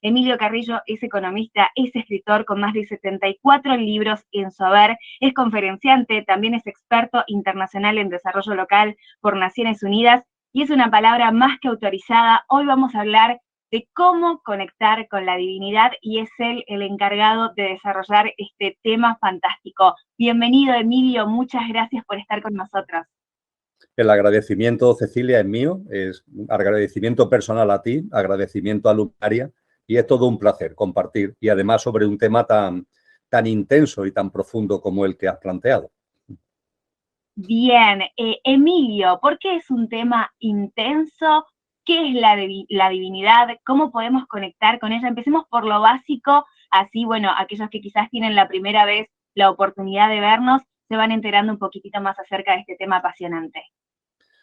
Emilio Carrillo es economista, es escritor con más de 74 libros en su haber, es conferenciante, también es experto internacional en desarrollo local por Naciones Unidas y es una palabra más que autorizada. Hoy vamos a hablar de cómo conectar con la divinidad y es él el encargado de desarrollar este tema fantástico. Bienvenido, Emilio, muchas gracias por estar con nosotros. El agradecimiento, Cecilia, es mío, es un agradecimiento personal a ti, agradecimiento a Lucaria, y es todo un placer compartir, y además sobre un tema tan intenso y tan profundo como el que has planteado. Bien, Emilio, ¿por qué es un tema intenso? ¿Qué es la divinidad? ¿Cómo podemos conectar con ella? Empecemos por lo básico, así, bueno, aquellos que quizás tienen la primera vez la oportunidad de vernos, se van enterando un poquitito más acerca de este tema apasionante.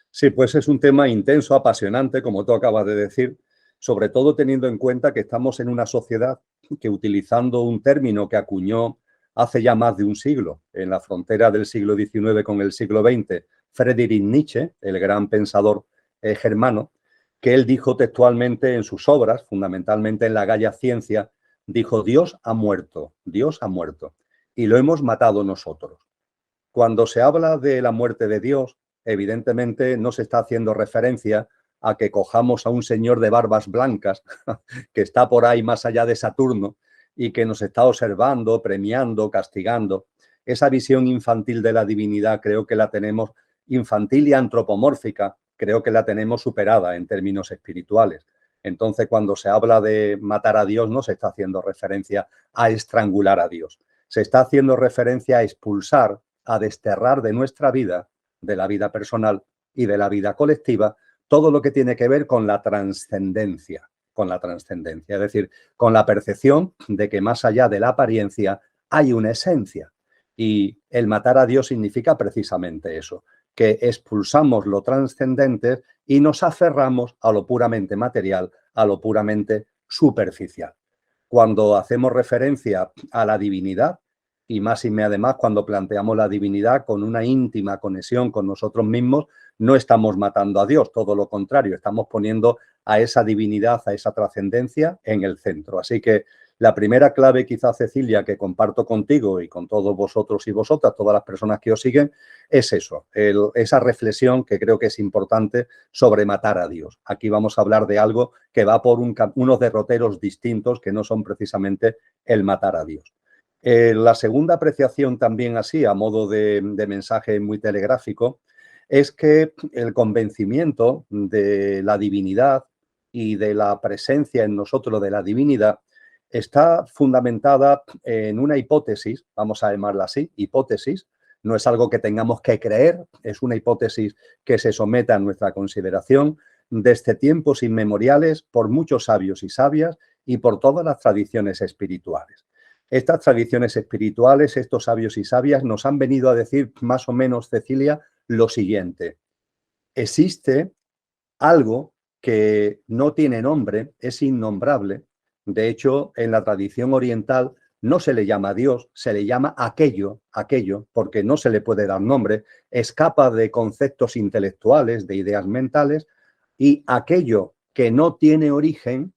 Sí, pues es un tema intenso, apasionante, como tú acabas de decir, sobre todo teniendo en cuenta que estamos en una sociedad que, utilizando un término que acuñó hace ya más de un siglo, en la frontera del siglo XIX con el siglo XX, Friedrich Nietzsche, el gran pensador germano, que él dijo textualmente en sus obras, fundamentalmente en la Gaia Ciencia, dijo: Dios ha muerto, y lo hemos matado nosotros. Cuando se habla de la muerte de Dios, evidentemente no se está haciendo referencia a que cojamos a un señor de barbas blancas que está por ahí más allá de Saturno y que nos está observando, premiando, castigando. Esa visión infantil de la divinidad creo que la tenemos, infantil y antropomórfica, creo que la tenemos superada en términos espirituales. Entonces, cuando se habla de matar a Dios, no se está haciendo referencia a estrangular a Dios. Se está haciendo referencia a expulsar, a desterrar de nuestra vida, de la vida personal y de la vida colectiva, todo lo que tiene que ver con la trascendencia, es decir, con la percepción de que más allá de la apariencia hay una esencia. Y el matar a Dios significa precisamente eso, que expulsamos lo trascendente y nos aferramos a lo puramente material, a lo puramente superficial. Cuando hacemos referencia a la divinidad, y más y además cuando planteamos la divinidad con una íntima conexión con nosotros mismos, no estamos matando a Dios, todo lo contrario, estamos poniendo a esa divinidad, a esa trascendencia en el centro. Así que la primera clave, quizás, Cecilia, que comparto contigo y con todos vosotros y vosotras, todas las personas que os siguen, es eso, esa reflexión que creo que es importante sobre matar a Dios. Aquí vamos a hablar de algo que va por unos derroteros distintos que no son precisamente el matar a Dios. La segunda apreciación también así, a modo de mensaje muy telegráfico, es que el convencimiento de la divinidad y de la presencia en nosotros de la divinidad está fundamentada en una hipótesis, vamos a llamarla así, hipótesis, no es algo que tengamos que creer, es una hipótesis que se somete a nuestra consideración desde tiempos inmemoriales por muchos sabios y sabias y por todas las tradiciones espirituales. Estas tradiciones espirituales, estos sabios y sabias, nos han venido a decir más o menos, Cecilia, lo siguiente: existe algo que no tiene nombre, es innombrable. De hecho, en la tradición oriental no se le llama Dios, se le llama aquello, porque no se le puede dar nombre, escapa de conceptos intelectuales, de ideas mentales, y aquello que no tiene origen,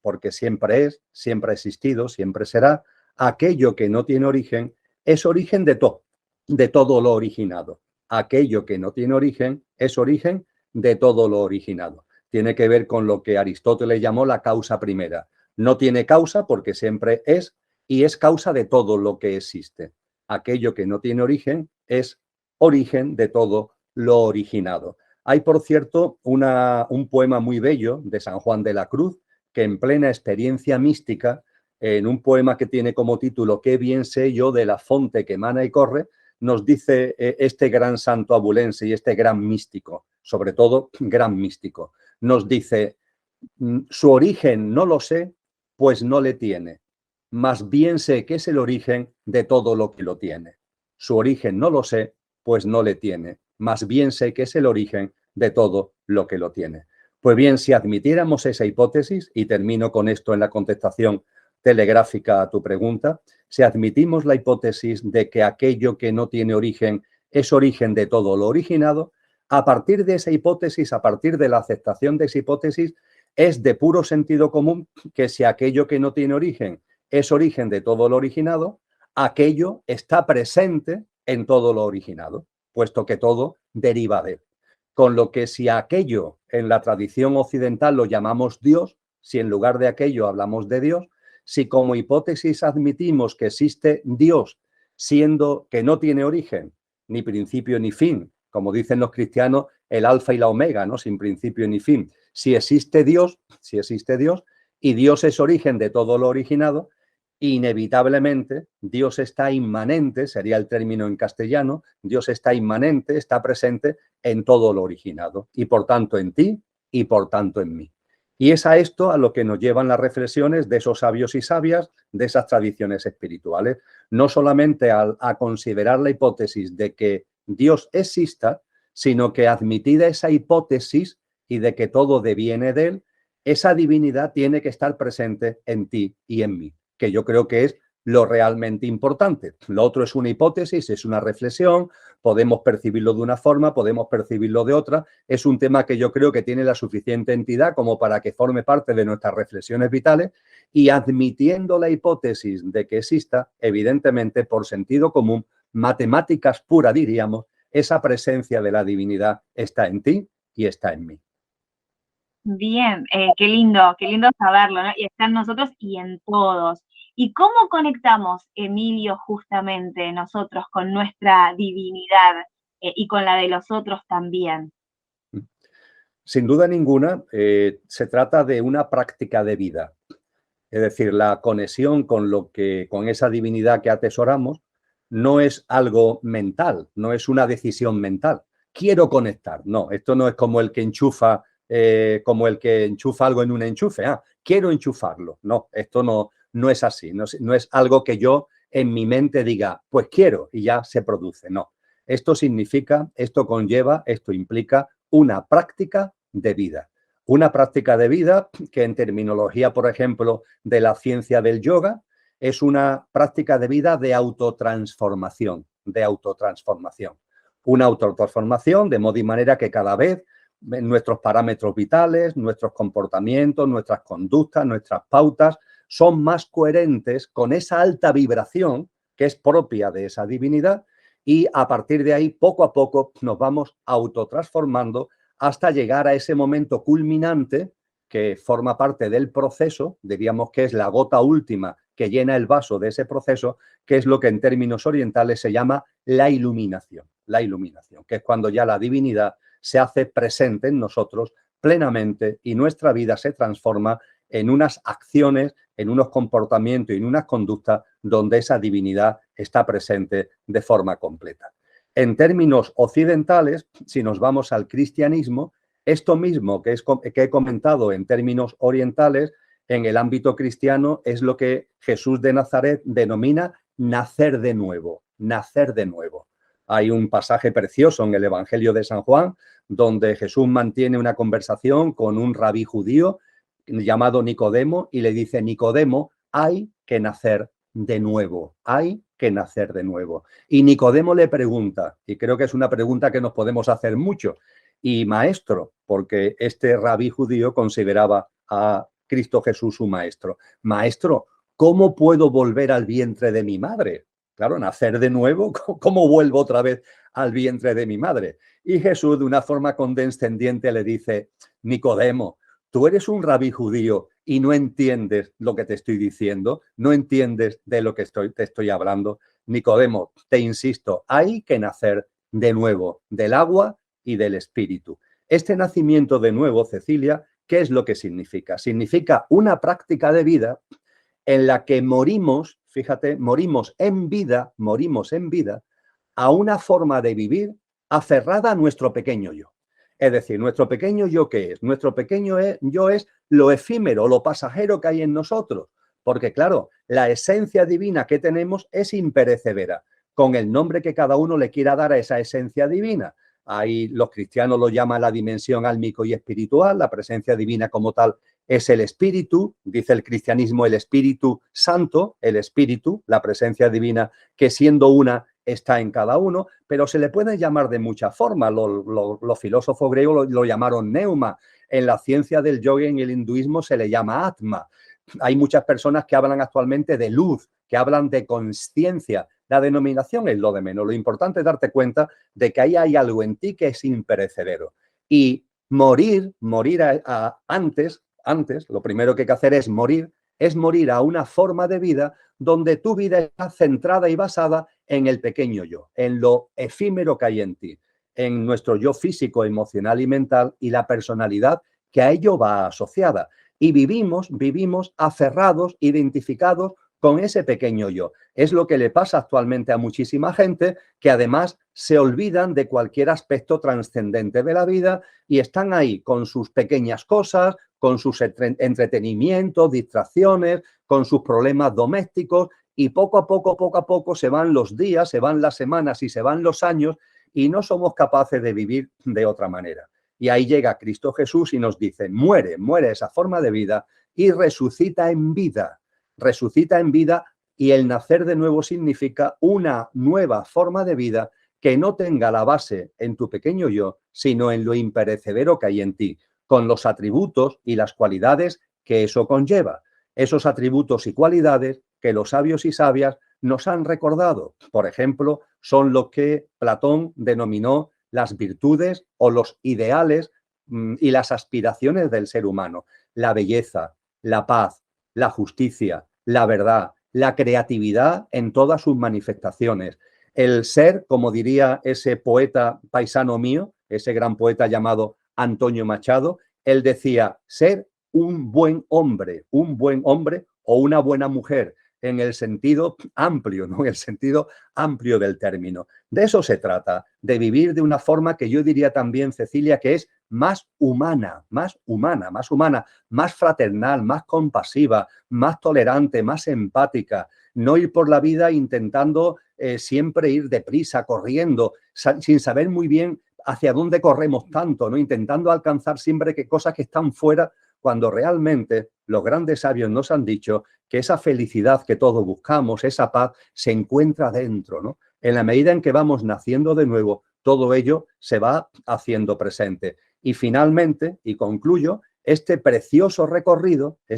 porque siempre es, siempre ha existido, siempre será, aquello que no tiene origen es origen de todo lo originado. Aquello que no tiene origen es origen de todo lo originado. Tiene que ver con lo que Aristóteles llamó la causa primera. No tiene causa porque siempre es y es causa de todo lo que existe. Aquello que no tiene origen es origen de todo lo originado. Hay, por cierto, un poema muy bello de San Juan de la Cruz que, en plena experiencia mística, en un poema que tiene como título «Qué bien sé yo de la fonte que emana y corre», nos dice este gran santo abulense y este gran místico, sobre todo gran místico, nos dice: su origen no lo sé, pues no le tiene, más bien sé que es el origen de todo lo que lo tiene. Su origen no lo sé, pues no le tiene, más bien sé que es el origen de todo lo que lo tiene. Pues bien, si admitiéramos esa hipótesis, y termino con esto en la contestación telegráfica a tu pregunta, si admitimos la hipótesis de que aquello que no tiene origen es origen de todo lo originado, a partir de esa hipótesis, a partir de la aceptación de esa hipótesis, Es de puro sentido común que si aquello que no tiene origen es origen de todo lo originado, aquello está presente en todo lo originado, puesto que todo deriva de él. Con lo que si aquello en la tradición occidental lo llamamos Dios, si en lugar de aquello hablamos de Dios, si como hipótesis admitimos que existe Dios siendo que no tiene origen, ni principio ni fin, como dicen los cristianos, el alfa y la omega, ¿no? Sin principio ni fin. Si existe Dios y Dios es origen de todo lo originado, inevitablemente Dios está inmanente, sería el término en castellano, Dios está inmanente, está presente en todo lo originado y por tanto en ti y por tanto en mí. Y es a esto a lo que nos llevan las reflexiones de esos sabios y sabias, de esas tradiciones espirituales, no solamente a considerar la hipótesis de que Dios exista, sino que admitida esa hipótesis y de que todo deviene de él, esa divinidad tiene que estar presente en ti y en mí, que yo creo que es lo realmente importante. Lo otro es una hipótesis, es una reflexión, podemos percibirlo de una forma, podemos percibirlo de otra. Es un tema que yo creo que tiene la suficiente entidad como para que forme parte de nuestras reflexiones vitales y admitiendo la hipótesis de que exista, evidentemente, por sentido común, matemáticas pura, diríamos, esa presencia de la divinidad está en ti y está en mí. Bien, qué lindo saberlo, ¿no? Y está en nosotros y en todos. ¿Y cómo conectamos, Emilio, justamente nosotros con nuestra divinidad y con la de los otros también? Sin duda ninguna, se trata de una práctica de vida. Es decir, la conexión con esa divinidad que atesoramos no es algo mental, no es una decisión mental. Quiero conectar. No, esto no es como el que enchufa algo en un enchufe. Quiero enchufarlo. No, esto no es así. No es algo que yo en mi mente diga, pues quiero y ya se produce. No. Esto conlleva, esto implica una práctica de vida. Una práctica de vida que en terminología, por ejemplo, de la ciencia del yoga, es una práctica de vida de autotransformación, Una autotransformación de modo y manera que cada vez nuestros parámetros vitales, nuestros comportamientos, nuestras conductas, nuestras pautas son más coherentes con esa alta vibración que es propia de esa divinidad y a partir de ahí, poco a poco, nos vamos autotransformando hasta llegar a ese momento culminante que forma parte del proceso, diríamos que es la gota última que llena el vaso de ese proceso, que es lo que en términos orientales se llama la iluminación, que es cuando ya la divinidad se hace presente en nosotros plenamente y nuestra vida se transforma en unas acciones, en unos comportamientos y en unas conductas donde esa divinidad está presente de forma completa. En términos occidentales, si nos vamos al cristianismo, esto mismo que he comentado en términos orientales, en el ámbito cristiano es lo que Jesús de Nazaret denomina nacer de nuevo, nacer de nuevo. Hay un pasaje precioso en el Evangelio de San Juan donde Jesús mantiene una conversación con un rabí judío llamado Nicodemo y le dice, Nicodemo, hay que nacer de nuevo, hay que nacer de nuevo. Y Nicodemo le pregunta, y creo que es una pregunta que nos podemos hacer mucho, y maestro, porque este rabí judío consideraba a Cristo Jesús su maestro. Maestro, ¿cómo puedo volver al vientre de mi madre? Claro, nacer de nuevo, ¿cómo vuelvo otra vez al vientre de mi madre? Y Jesús, de una forma condescendiente, le dice, Nicodemo, tú eres un rabí judío y no entiendes lo que te estoy diciendo, no entiendes de lo que te estoy hablando. Nicodemo, te insisto, hay que nacer de nuevo, del agua y del espíritu. Este nacimiento de nuevo, Cecilia, ¿qué es lo que significa? Significa una práctica de vida en la que morimos, fíjate, morimos en vida a una forma de vivir aferrada a nuestro pequeño yo. Es decir, nuestro pequeño yo, ¿qué es? Nuestro pequeño yo es lo efímero, lo pasajero que hay en nosotros. Porque, claro, la esencia divina que tenemos es imperecedera, con el nombre que cada uno le quiera dar a esa esencia divina. Ahí los cristianos lo llaman la dimensión álmico y espiritual, la presencia divina como tal es el espíritu, dice el cristianismo el Espíritu Santo, el espíritu, la presencia divina, que siendo una está en cada uno, pero se le puede llamar de muchas formas. Los filósofos griegos lo llamaron neuma. En la ciencia del yoga y en el hinduismo se le llama atma. Hay muchas personas que hablan actualmente de luz, que hablan de consciencia. La denominación es lo de menos. Lo importante es darte cuenta de que ahí hay algo en ti que es imperecedero. Y morir antes, lo primero que hay que hacer es morir a una forma de vida donde tu vida está centrada y basada en el pequeño yo, en lo efímero que hay en ti, en nuestro yo físico, emocional y mental y la personalidad que a ello va asociada. Y vivimos aferrados, identificados con ese pequeño yo. Es lo que le pasa actualmente a muchísima gente que además se olvidan de cualquier aspecto trascendente de la vida y están ahí con sus pequeñas cosas, con sus entretenimientos, distracciones, con sus problemas domésticos y poco a poco se van los días, se van las semanas y se van los años y no somos capaces de vivir de otra manera. Y ahí llega Cristo Jesús y nos dice, muere esa forma de vida y resucita en vida y el nacer de nuevo significa una nueva forma de vida que no tenga la base en tu pequeño yo, sino en lo imperecedero que hay en ti, con los atributos y las cualidades que eso conlleva. Esos atributos y cualidades que los sabios y sabias nos han recordado. Por ejemplo, son lo que Platón denominó las virtudes o los ideales y las aspiraciones del ser humano. La belleza, la paz, la justicia, la verdad, la creatividad en todas sus manifestaciones. El ser, como diría ese poeta paisano mío, ese gran poeta llamado Antonio Machado, él decía, ser un buen hombre o una buena mujer, en el sentido amplio, ¿no? En el sentido amplio del término. De eso se trata, de vivir de una forma que yo diría también, Cecilia, que es más humana, más fraternal, más compasiva, más tolerante, más empática. No ir por la vida intentando siempre ir deprisa, corriendo, sin saber muy bien hacia dónde corremos tanto, ¿no? Intentando alcanzar siempre cosas que están fuera, cuando realmente los grandes sabios nos han dicho que esa felicidad que todos buscamos, esa paz, se encuentra dentro, ¿no? En la medida en que vamos naciendo de nuevo, todo ello se va haciendo presente. Y finalmente, y concluyo, este precioso recorrido que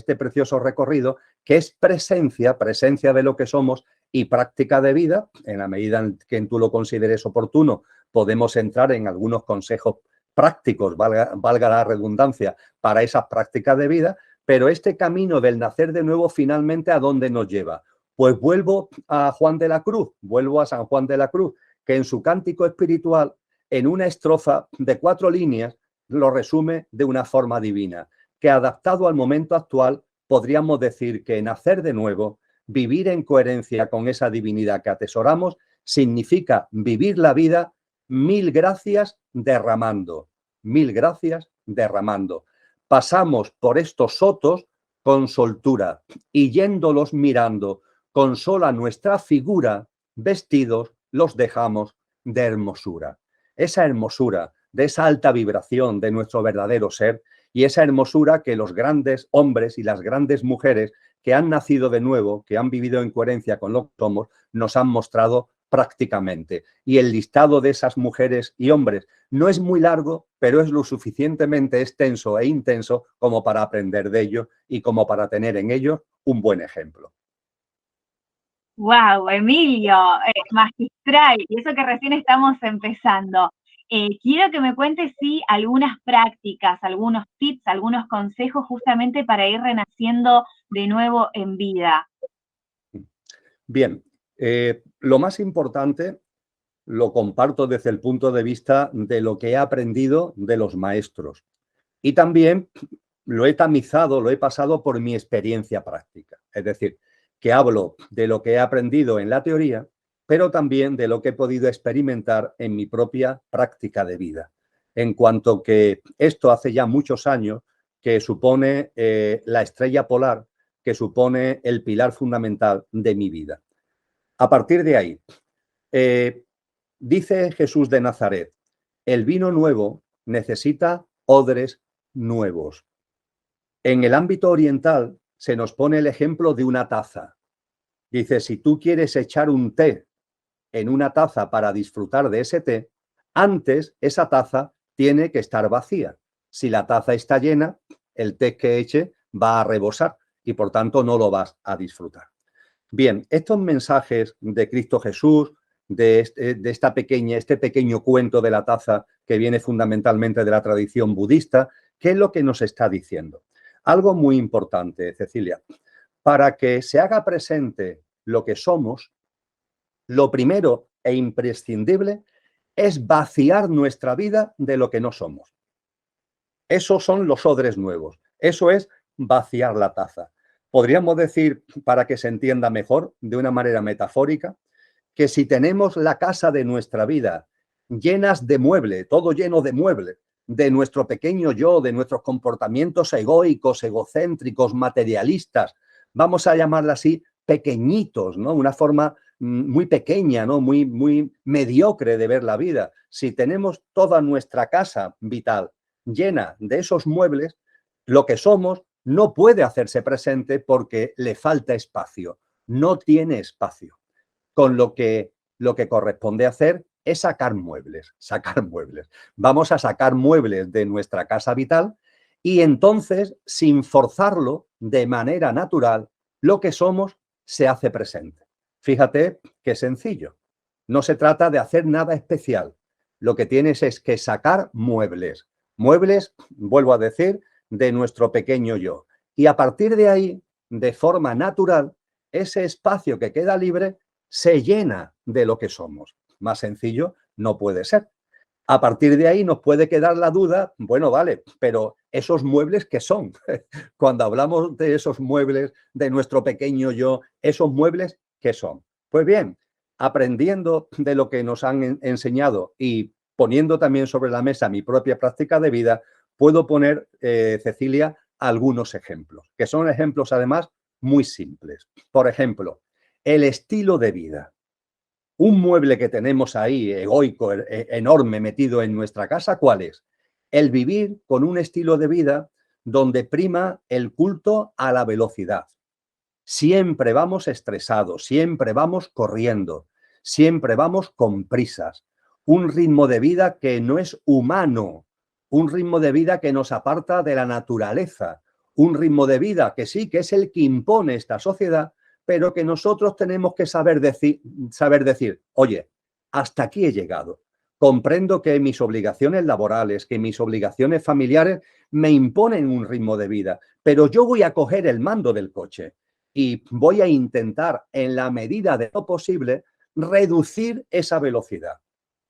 es presencia de lo que somos y práctica de vida, en la medida en que tú lo consideres oportuno, podemos entrar en algunos consejos prácticos, valga la redundancia, para esas prácticas de vida, pero este camino del nacer de nuevo finalmente ¿a dónde nos lleva? Pues vuelvo a San Juan de la Cruz, que en su cántico espiritual, en una estrofa de 4 líneas, lo resume de una forma divina, que adaptado al momento actual, podríamos decir que nacer de nuevo, vivir en coherencia con esa divinidad que atesoramos, significa vivir la vida 1000 gracias derramando, 1000 gracias derramando. Pasamos por estos sotos con soltura y yéndolos mirando con sola nuestra figura, vestidos los dejamos de hermosura. Esa hermosura, de esa alta vibración de nuestro verdadero ser y esa hermosura que los grandes hombres y las grandes mujeres que han nacido de nuevo, que han vivido en coherencia con lo que somos, nos han mostrado prácticamente. Y el listado de esas mujeres y hombres no es muy largo, pero es lo suficientemente extenso e intenso como para aprender de ello y como para tener en ello un buen ejemplo. ¡Wow, Emilio! Magistral, y eso que recién estamos empezando. Quiero que me cuentes, sí, algunas prácticas, algunos tips, algunos consejos justamente para ir renaciendo de nuevo en vida. Bien, lo más importante lo comparto desde el punto de vista de lo que he aprendido de los maestros. Y también lo he tamizado, lo he pasado por mi experiencia práctica. Es decir, que hablo de lo que he aprendido en la teoría, pero también de lo que he podido experimentar en mi propia práctica de vida. En cuanto que esto hace ya muchos años que supone la estrella polar, que supone el pilar fundamental de mi vida. A partir de ahí, dice Jesús de Nazaret, el vino nuevo necesita odres nuevos. En el ámbito oriental se nos pone el ejemplo de una taza. Dice, si tú quieres echar un té en una taza para disfrutar de ese té, antes esa taza tiene que estar vacía. Si la taza está llena, el té que eche va a rebosar y por tanto no lo vas a disfrutar. Bien, estos mensajes de Cristo Jesús, este pequeño cuento de la taza que viene fundamentalmente de la tradición budista, ¿qué es lo que nos está diciendo? Algo muy importante, Cecilia. Para que se haga presente lo que somos, lo primero e imprescindible es vaciar nuestra vida de lo que no somos. Esos son los odres nuevos. Eso es vaciar la taza. Podríamos decir, para que se entienda mejor, de una manera metafórica, que si tenemos la casa de nuestra vida llenas de mueble, todo lleno de mueble, de nuestro pequeño yo, de nuestros comportamientos egoicos, egocéntricos, materialistas, vamos a llamarla así, pequeñitos, ¿no? Una forma muy pequeña, ¿no? Muy mediocre de ver la vida. Si tenemos toda nuestra casa vital llena de esos muebles, lo que somos no puede hacerse presente porque le falta espacio, no tiene espacio. Con lo que corresponde hacer es sacar muebles, Vamos a sacar muebles de nuestra casa vital y entonces, sin forzarlo, de manera natural, lo que somos se hace presente. Fíjate qué sencillo. No se trata de hacer nada especial. Lo que tienes es que sacar muebles. Muebles, vuelvo a decir, de nuestro pequeño yo. Y a partir de ahí, de forma natural, ese espacio que queda libre se llena de lo que somos. Más sencillo no puede ser. A partir de ahí nos puede quedar la duda, bueno, vale, pero ¿esos muebles qué son? Cuando hablamos de esos muebles, de nuestro pequeño yo, ¿esos muebles qué son? Pues bien, aprendiendo de lo que nos han enseñado y poniendo también sobre la mesa mi propia práctica de vida, puedo poner, Cecilia, algunos ejemplos, que son ejemplos además muy simples. Por ejemplo, el estilo de vida. Un mueble que tenemos ahí, egoico, enorme, metido en nuestra casa, ¿cuál es? El vivir con un estilo de vida donde prima el culto a la velocidad. Siempre vamos estresados, siempre vamos corriendo, siempre vamos con prisas. Un ritmo de vida que no es humano, un ritmo de vida que nos aparta de la naturaleza, un ritmo de vida que sí, que es el que impone esta sociedad, pero que nosotros tenemos que saber decir, oye, hasta aquí he llegado. Comprendo que mis obligaciones laborales, que mis obligaciones familiares me imponen un ritmo de vida, pero yo voy a coger el mando del coche y voy a intentar, en la medida de lo posible, reducir esa velocidad.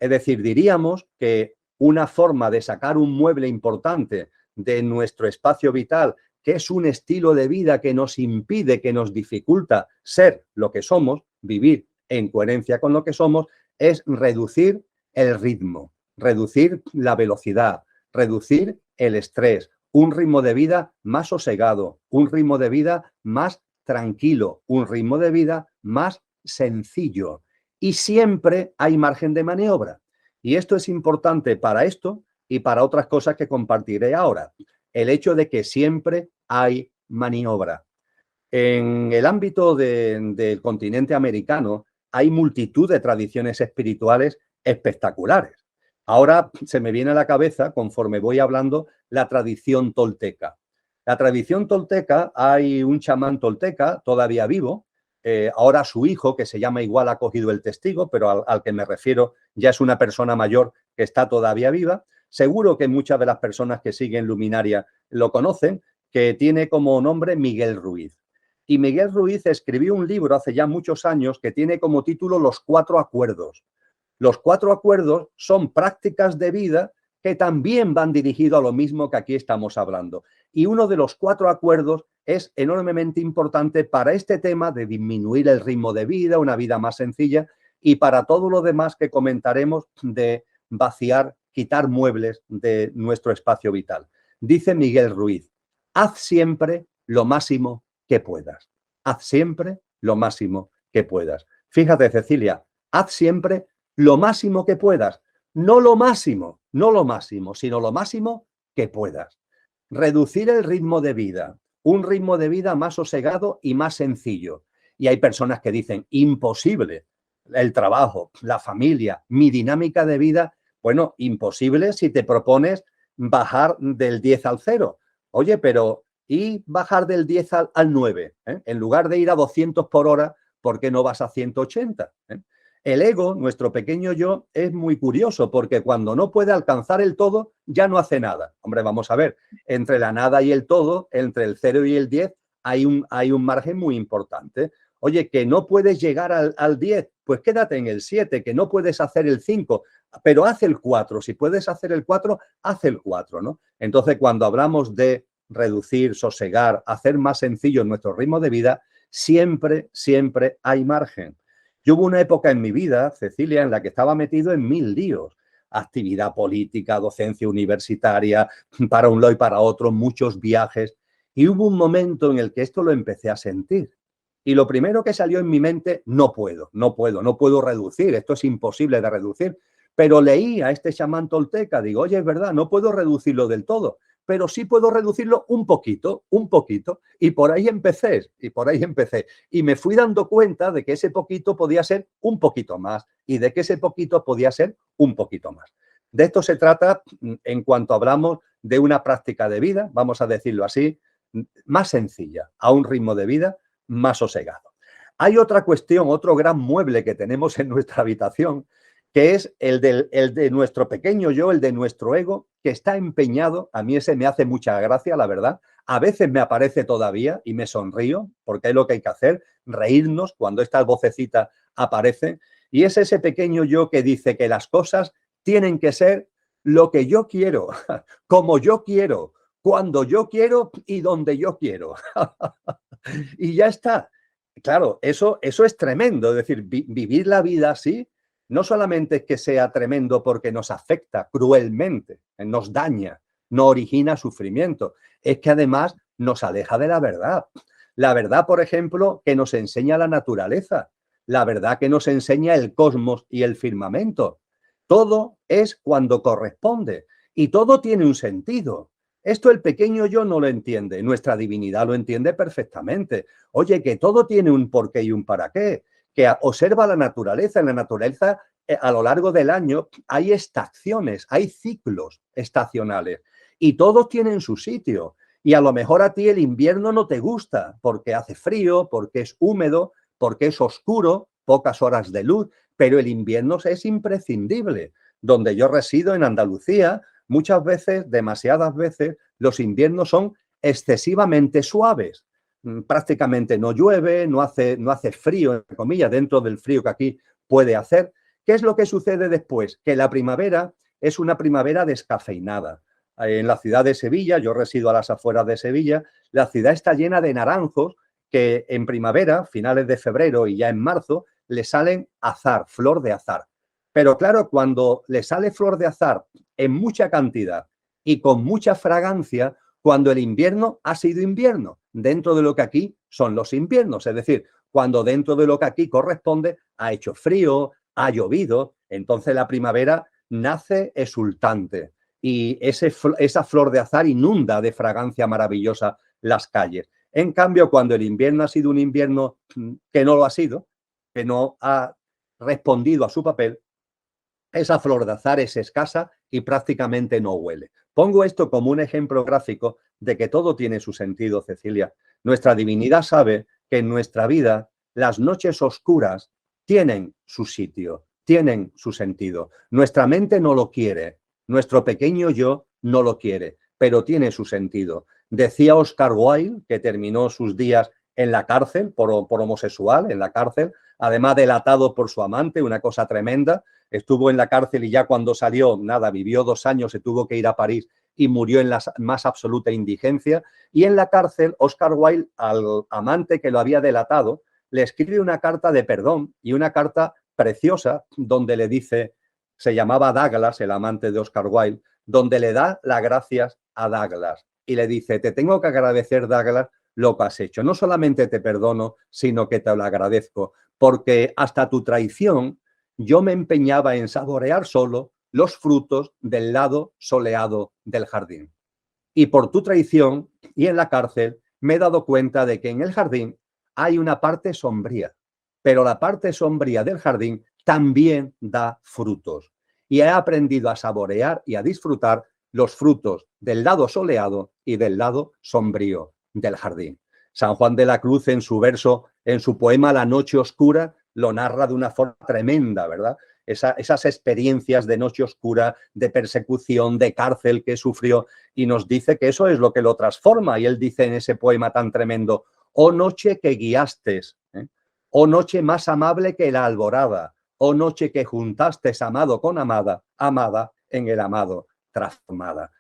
Es decir, diríamos que una forma de sacar un mueble importante de nuestro espacio vital, que es un estilo de vida que nos impide, que nos dificulta ser lo que somos, vivir en coherencia con lo que somos, es reducir el ritmo, reducir la velocidad, reducir el estrés, un ritmo de vida más sosegado, un ritmo de vida más tranquilo, un ritmo de vida más sencillo. Y siempre hay margen de maniobra. Y esto es importante para esto y para otras cosas que compartiré ahora. El hecho de que siempre hay maniobra. En el ámbito del continente americano hay multitud de tradiciones espirituales espectaculares. Ahora se me viene a la cabeza, conforme voy hablando, la tradición tolteca. La tradición tolteca, hay un chamán tolteca todavía vivo, ahora su hijo, que se llama igual, ha cogido el testigo, pero al que me refiero ya es una persona mayor que está todavía viva. Seguro que muchas de las personas que siguen Luminaria lo conocen, que tiene como nombre Miguel Ruiz. Y Miguel Ruiz escribió un libro hace ya muchos años que tiene como título Los Cuatro Acuerdos. Los Cuatro Acuerdos son prácticas de vida que también van dirigidos a lo mismo que aquí estamos hablando. Y uno de los cuatro acuerdos es enormemente importante para este tema de disminuir el ritmo de vida, una vida más sencilla, y para todo lo demás que comentaremos de vaciar, quitar muebles de nuestro espacio vital. Dice Miguel Ruiz, haz siempre lo máximo que puedas. Haz siempre lo máximo que puedas. Fíjate, Cecilia, haz siempre lo máximo que puedas. No lo máximo, sino lo máximo que puedas. Reducir el ritmo de vida, un ritmo de vida más sosegado y más sencillo. Y hay personas que dicen, imposible. el trabajo, la familia, mi dinámica de vida, bueno, imposible si te propones bajar del 10 al 0. Oye, pero ¿y bajar del 10 al 9? En lugar de ir a 200 por hora, ¿por qué no vas a 180? El ego, nuestro pequeño yo, es muy curioso porque cuando no puede alcanzar el todo, ya no hace nada. Hombre, vamos a ver, entre la nada y el todo, entre el 0 y el 10, hay un margen muy importante. Oye, que no puedes llegar al 10, pues quédate en el 7, que no puedes hacer el 5, pero haz el 4. Si puedes hacer el 4, haz el 4, ¿no? Entonces, cuando hablamos de reducir, sosegar, hacer más sencillo nuestro ritmo de vida, siempre, siempre hay margen. Yo hubo una época en mi vida, Cecilia, en la que estaba metido en 1000 líos. Actividad política, docencia universitaria, para un lado y para otro, muchos viajes. Y hubo un momento en el que esto lo empecé a sentir. Y lo primero que salió en mi mente, no puedo reducir, esto es imposible de reducir. Pero leí a este chamán tolteca, digo, oye, es verdad, no puedo reducirlo del todo, pero sí puedo reducirlo un poquito, y por ahí empecé. Y me fui dando cuenta de que ese poquito podía ser un poquito más y de que ese poquito podía ser un poquito más. De esto se trata en cuanto hablamos de una práctica de vida, vamos a decirlo así, más sencilla, a un ritmo de vida más sosegado. Hay otra cuestión, otro gran mueble que tenemos en nuestra habitación, que es el de nuestro pequeño yo, el de nuestro ego, que está empeñado. A mí ese me hace mucha gracia, la verdad. A veces me aparece todavía y me sonrío, porque es lo que hay que hacer, reírnos cuando estas vocecitas aparecen. Y es ese pequeño yo que dice que las cosas tienen que ser lo que yo quiero, como yo quiero, cuando yo quiero y donde yo quiero. Y ya está. Claro, eso es tremendo. Es decir, vivir la vida así no solamente es que sea tremendo porque nos afecta cruelmente, nos daña, no origina sufrimiento, es que además nos aleja de la verdad. La verdad, por ejemplo, que nos enseña la naturaleza, la verdad que nos enseña el cosmos y el firmamento. Todo es cuando corresponde y todo tiene un sentido. Esto el pequeño yo no lo entiende, nuestra divinidad lo entiende perfectamente. Oye, que todo tiene un porqué y un para qué, que observa la naturaleza. En la naturaleza, a lo largo del año, hay estaciones, hay ciclos estacionales y todos tienen su sitio. Y a lo mejor a ti el invierno no te gusta porque hace frío, porque es húmedo, porque es oscuro, pocas horas de luz, pero el invierno es imprescindible. Donde yo resido, en Andalucía, muchas veces, demasiadas veces, los inviernos son excesivamente suaves. Prácticamente no llueve, no hace frío, entre comillas, dentro del frío que aquí puede hacer. ¿Qué es lo que sucede después? Que la primavera es una primavera descafeinada. En la ciudad de Sevilla, yo resido a las afueras de Sevilla, la ciudad está llena de naranjos que en primavera, finales de febrero y ya en marzo, le salen azar, flor de azar. Pero claro, cuando le sale flor de azar en mucha cantidad y con mucha fragancia, cuando el invierno ha sido invierno, dentro de lo que aquí son los inviernos, es decir, cuando dentro de lo que aquí corresponde ha hecho frío, ha llovido, entonces la primavera nace exultante y esa flor de azar inunda de fragancia maravillosa las calles. En cambio, cuando el invierno ha sido un invierno que no lo ha sido, que no ha respondido a su papel, esa flor de azar es escasa y prácticamente no huele. Pongo esto como un ejemplo gráfico de que todo tiene su sentido, Cecilia. Nuestra divinidad sabe que en nuestra vida las noches oscuras tienen su sitio, tienen su sentido. Nuestra mente no lo quiere, nuestro pequeño yo no lo quiere, pero tiene su sentido. Decía Oscar Wilde, que terminó sus días en la cárcel por homosexual, en la cárcel, además delatado por su amante, una cosa tremenda. Estuvo en la cárcel y ya cuando salió, nada, vivió 2 años, se tuvo que ir a París y murió en la más absoluta indigencia. Y en la cárcel, Oscar Wilde, al amante que lo había delatado, le escribe una carta de perdón y una carta preciosa donde le dice, se llamaba Douglas, el amante de Oscar Wilde, donde le da las gracias a Douglas y le dice, te tengo que agradecer, Douglas, lo que has hecho. No solamente te perdono, sino que te lo agradezco, porque hasta tu traición yo me empeñaba en saborear solo los frutos del lado soleado del jardín. Y por tu traición y en la cárcel me he dado cuenta de que en el jardín hay una parte sombría, pero la parte sombría del jardín también da frutos. Y he aprendido a saborear y a disfrutar los frutos del lado soleado y del lado sombrío del jardín. San Juan de la Cruz en su verso, en su poema La noche oscura, lo narra de una forma tremenda, ¿verdad? Esas experiencias de noche oscura, de persecución, de cárcel que sufrió, y nos dice que eso es lo que lo transforma. Y él dice en ese poema tan tremendo: oh noche que guiastes, oh noche más amable que la alborada, oh noche que juntastes amado con amada, amada en el amado transformada.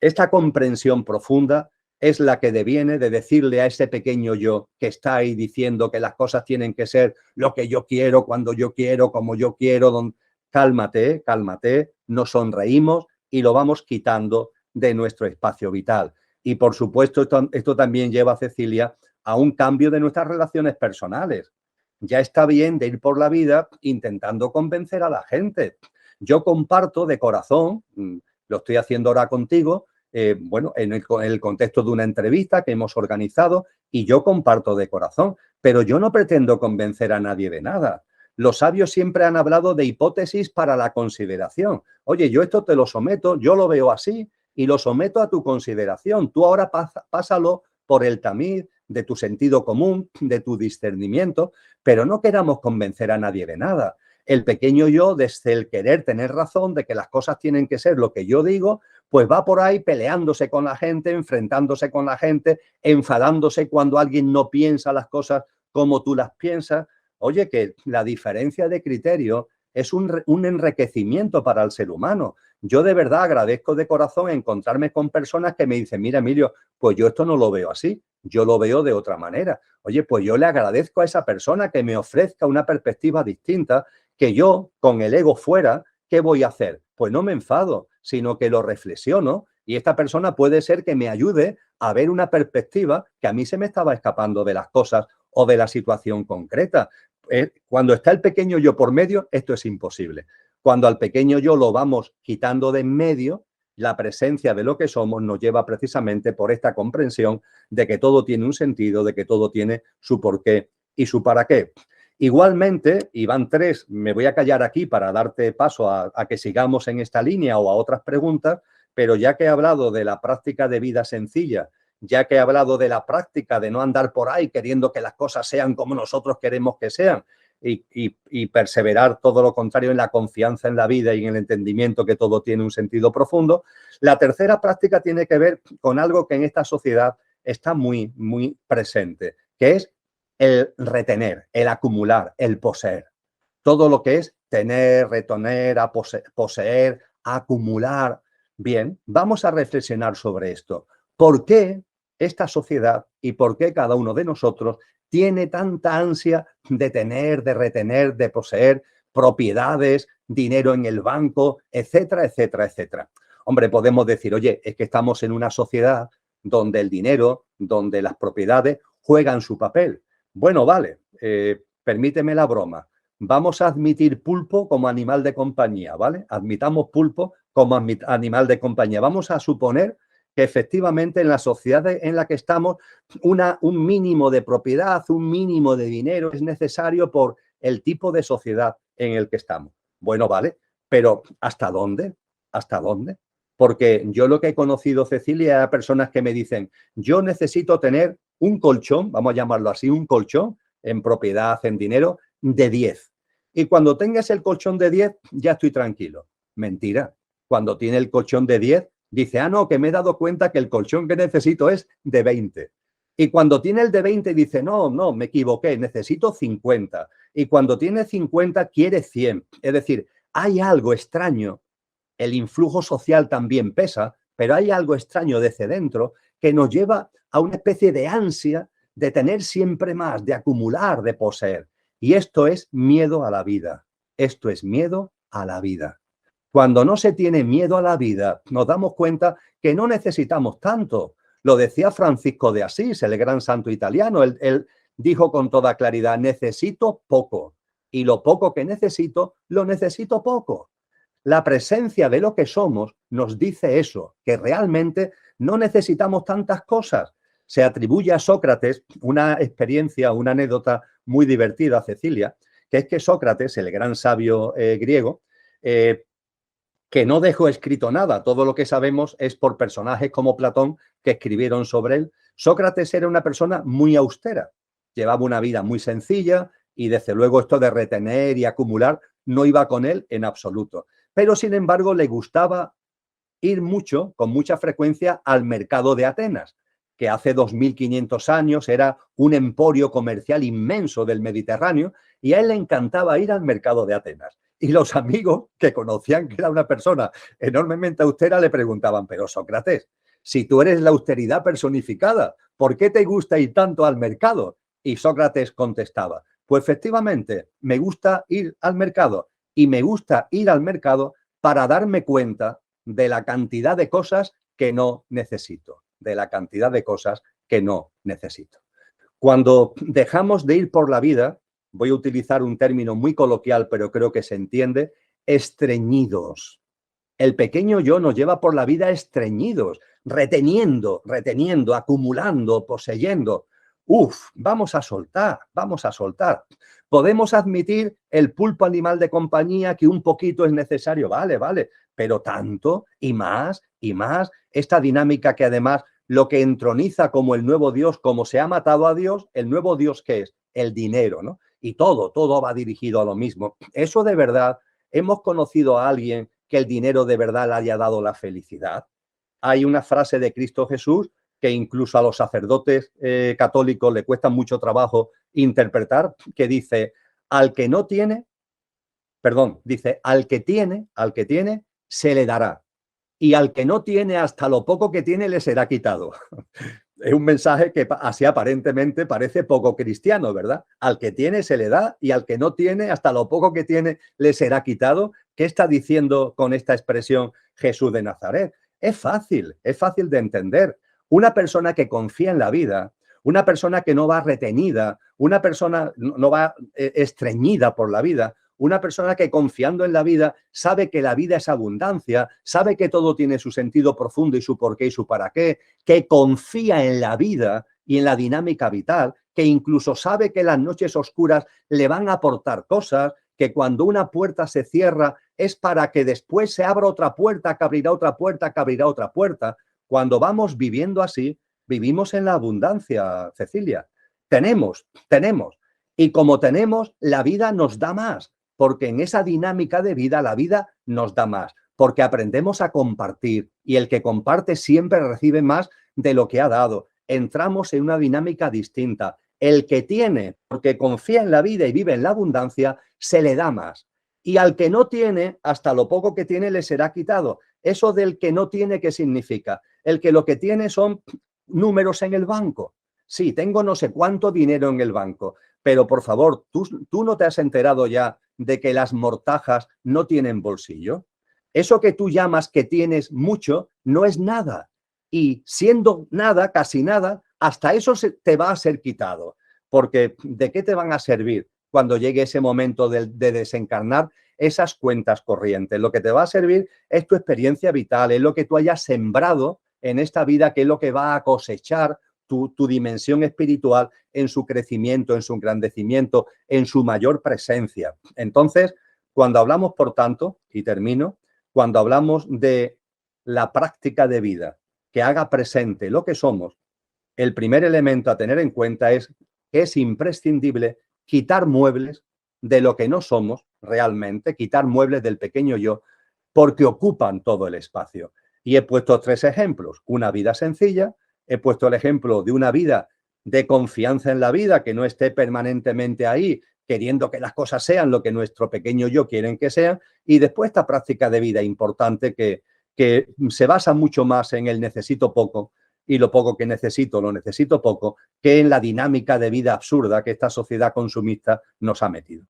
Esta comprensión profunda es la que deviene de decirle a ese pequeño yo que está ahí diciendo que las cosas tienen que ser lo que yo quiero, cuando yo quiero, como yo quiero. Cálmate, cálmate, nos sonreímos y lo vamos quitando de nuestro espacio vital. Y por supuesto, esto también lleva a Cecilia a un cambio de nuestras relaciones personales. Ya está bien de ir por la vida intentando convencer a la gente. Yo comparto de corazón, lo estoy haciendo ahora contigo, bueno, en el contexto de una entrevista que hemos organizado, y yo comparto de corazón, pero yo no pretendo convencer a nadie de nada. Los sabios siempre han hablado de hipótesis para la consideración. Oye, yo esto te lo someto, yo lo veo así y lo someto a tu consideración. Tú ahora pásalo por el tamiz de tu sentido común, de tu discernimiento, pero no queramos convencer a nadie de nada. El pequeño yo, desde el querer tener razón de que las cosas tienen que ser lo que yo digo, pues va por ahí peleándose con la gente, enfrentándose con la gente, enfadándose cuando alguien no piensa las cosas como tú las piensas. Oye, que la diferencia de criterio es un enriquecimiento para el ser humano. Yo de verdad agradezco de corazón encontrarme con personas que me dicen: mira, Emilio, pues yo esto no lo veo así, yo lo veo de otra manera. Oye, pues yo le agradezco a esa persona que me ofrezca una perspectiva distinta, que yo, con el ego fuera, ¿qué voy a hacer? Pues no me enfado, sino que lo reflexiono, y esta persona puede ser que me ayude a ver una perspectiva que a mí se me estaba escapando de las cosas o de la situación concreta. Cuando está el pequeño yo por medio, esto es imposible. Cuando al pequeño yo lo vamos quitando de en medio, la presencia de lo que somos nos lleva precisamente por esta comprensión de que todo tiene un sentido, de que todo tiene su porqué y su para qué. Igualmente, y van tres, me voy a callar aquí para darte paso a que sigamos en esta línea o a otras preguntas, pero ya que he hablado de la práctica de vida sencilla, ya que he hablado de la práctica de no andar por ahí queriendo que las cosas sean como nosotros queremos que sean y perseverar todo lo contrario en la confianza en la vida y en el entendimiento que todo tiene un sentido profundo, la tercera práctica tiene que ver con algo que en esta sociedad está muy, muy presente, que es el retener, el acumular, el poseer. Todo lo que es tener, retener, poseer, acumular. Bien, vamos a reflexionar sobre esto. ¿Por qué esta sociedad y por qué cada uno de nosotros tiene tanta ansia de tener, de retener, de poseer propiedades, dinero en el banco, etcétera, etcétera, etcétera? Hombre, podemos decir, oye, es que estamos en una sociedad donde el dinero, donde las propiedades juegan su papel. Bueno, vale, permíteme la broma. Vamos a admitir pulpo como animal de compañía, ¿vale? Admitamos pulpo como animal de compañía. Vamos a suponer que efectivamente en la sociedad en la que estamos un mínimo de propiedad, un mínimo de dinero es necesario por el tipo de sociedad en el que estamos. Bueno, vale, pero ¿hasta dónde? ¿Hasta dónde? Porque yo lo que he conocido, Cecilia, a personas que me dicen, yo necesito tener un colchón, vamos a llamarlo así, un colchón en propiedad, en dinero, de 10. Y cuando tengas el colchón de 10, ya estoy tranquilo. Mentira. Cuando tiene el colchón de 10, dice, ah, no, que me he dado cuenta que el colchón que necesito es de 20. Y cuando tiene el de 20, dice, no, me equivoqué, necesito 50. Y cuando tiene 50, quiere 100. Es decir, hay algo extraño. El influjo social también pesa, pero hay algo extraño desde dentro que nos lleva a una especie de ansia de tener siempre más, de acumular, de poseer. Y esto es miedo a la vida. Esto es miedo a la vida. Cuando no se tiene miedo a la vida, nos damos cuenta que no necesitamos tanto. Lo decía Francisco de Asís, el gran santo italiano. Él dijo con toda claridad, necesito poco. Y lo poco que necesito, lo necesito poco. La presencia de lo que somos nos dice eso, que realmente no necesitamos tantas cosas. se atribuye a Sócrates una experiencia, una anécdota muy divertida, Cecilia, que es que Sócrates, el gran sabio griego, que no dejó escrito nada, todo lo que sabemos es por personajes como Platón que escribieron sobre él. Sócrates era una persona muy austera, llevaba una vida muy sencilla y desde luego esto de retener y acumular no iba con él en absoluto. Pero sin embargo le gustaba ir mucho, con mucha frecuencia, al mercado de Atenas, que hace 2500 años era un emporio comercial inmenso del Mediterráneo, y a él le encantaba ir al mercado de Atenas. Y los amigos que conocían que era una persona enormemente austera le preguntaban, pero Sócrates, si tú eres la austeridad personificada, ¿por qué te gusta ir tanto al mercado? Y Sócrates contestaba, pues efectivamente, me gusta ir al mercado y me gusta ir al mercado para darme cuenta de la cantidad de cosas que no necesito, de la cantidad de cosas que no necesito. Cuando dejamos de ir por la vida, voy a utilizar un término muy coloquial, pero creo que se entiende, estreñidos. El pequeño yo nos lleva por la vida estreñidos, reteniendo, acumulando, poseyendo. Vamos a soltar, vamos a soltar. Podemos admitir el pulpo animal de compañía que un poquito es necesario, vale, pero tanto y más, esta dinámica que además lo que entroniza como el nuevo Dios, como se ha matado a Dios, el nuevo Dios ¿qué es? El dinero, ¿no? Y todo va dirigido a lo mismo. Eso de verdad, hemos conocido a alguien que el dinero de verdad le haya dado la felicidad. Hay una frase de Cristo Jesús que incluso a los sacerdotes católicos le cuesta mucho trabajo interpretar, que dice, al que tiene, se le dará. Y al que no tiene, hasta lo poco que tiene, le será quitado. Es un mensaje que así aparentemente parece poco cristiano, ¿verdad? Al que tiene se le da y al que no tiene, hasta lo poco que tiene, le será quitado. ¿Qué está diciendo con esta expresión Jesús de Nazaret? Es fácil de entender. Una persona que confía en la vida, una persona que no va retenida, una persona no va estreñida por la vida, una persona que confiando en la vida sabe que la vida es abundancia, sabe que todo tiene su sentido profundo y su porqué y su para qué, que confía en la vida y en la dinámica vital, que incluso sabe que las noches oscuras le van a aportar cosas, que cuando una puerta se cierra es para que después se abra otra puerta, que abrirá otra puerta, que abrirá otra puerta. Cuando vamos viviendo así, vivimos en la abundancia, Cecilia. Tenemos. Y como tenemos, la vida nos da más. Porque en esa dinámica de vida, la vida nos da más, porque aprendemos a compartir y el que comparte siempre recibe más de lo que ha dado. Entramos en una dinámica distinta. El que tiene, porque confía en la vida y vive en la abundancia, se le da más. Y al que no tiene, hasta lo poco que tiene le será quitado. Eso del que no tiene, ¿qué significa? El que lo que tiene son números en el banco. Sí, tengo no sé cuánto dinero en el banco, pero por favor, ¿tú no te has enterado ya de que las mortajas no tienen bolsillo? Eso que tú llamas que tienes mucho no es nada. Y siendo nada, casi nada, hasta eso te va a ser quitado. Porque ¿de qué te van a servir cuando llegue ese momento de desencarnar esas cuentas corrientes? Lo que te va a servir es tu experiencia vital, es lo que tú hayas sembrado en esta vida, que es lo que va a cosechar tu dimensión espiritual en su crecimiento, en su engrandecimiento, en su mayor presencia. Entonces, cuando hablamos, por tanto, y termino, cuando hablamos de la práctica de vida que haga presente lo que somos, el primer elemento a tener en cuenta es que es imprescindible quitar muebles de lo que no somos realmente, quitar muebles del pequeño yo, porque ocupan todo el espacio. Y he puesto 3 ejemplos. Una vida sencilla, he puesto el ejemplo de una vida de confianza en la vida, que no esté permanentemente ahí queriendo que las cosas sean lo que nuestro pequeño yo quieren que sean, y después esta práctica de vida importante que se basa mucho más en el necesito poco, y lo poco que necesito lo necesito poco, que en la dinámica de vida absurda que esta sociedad consumista nos ha metido.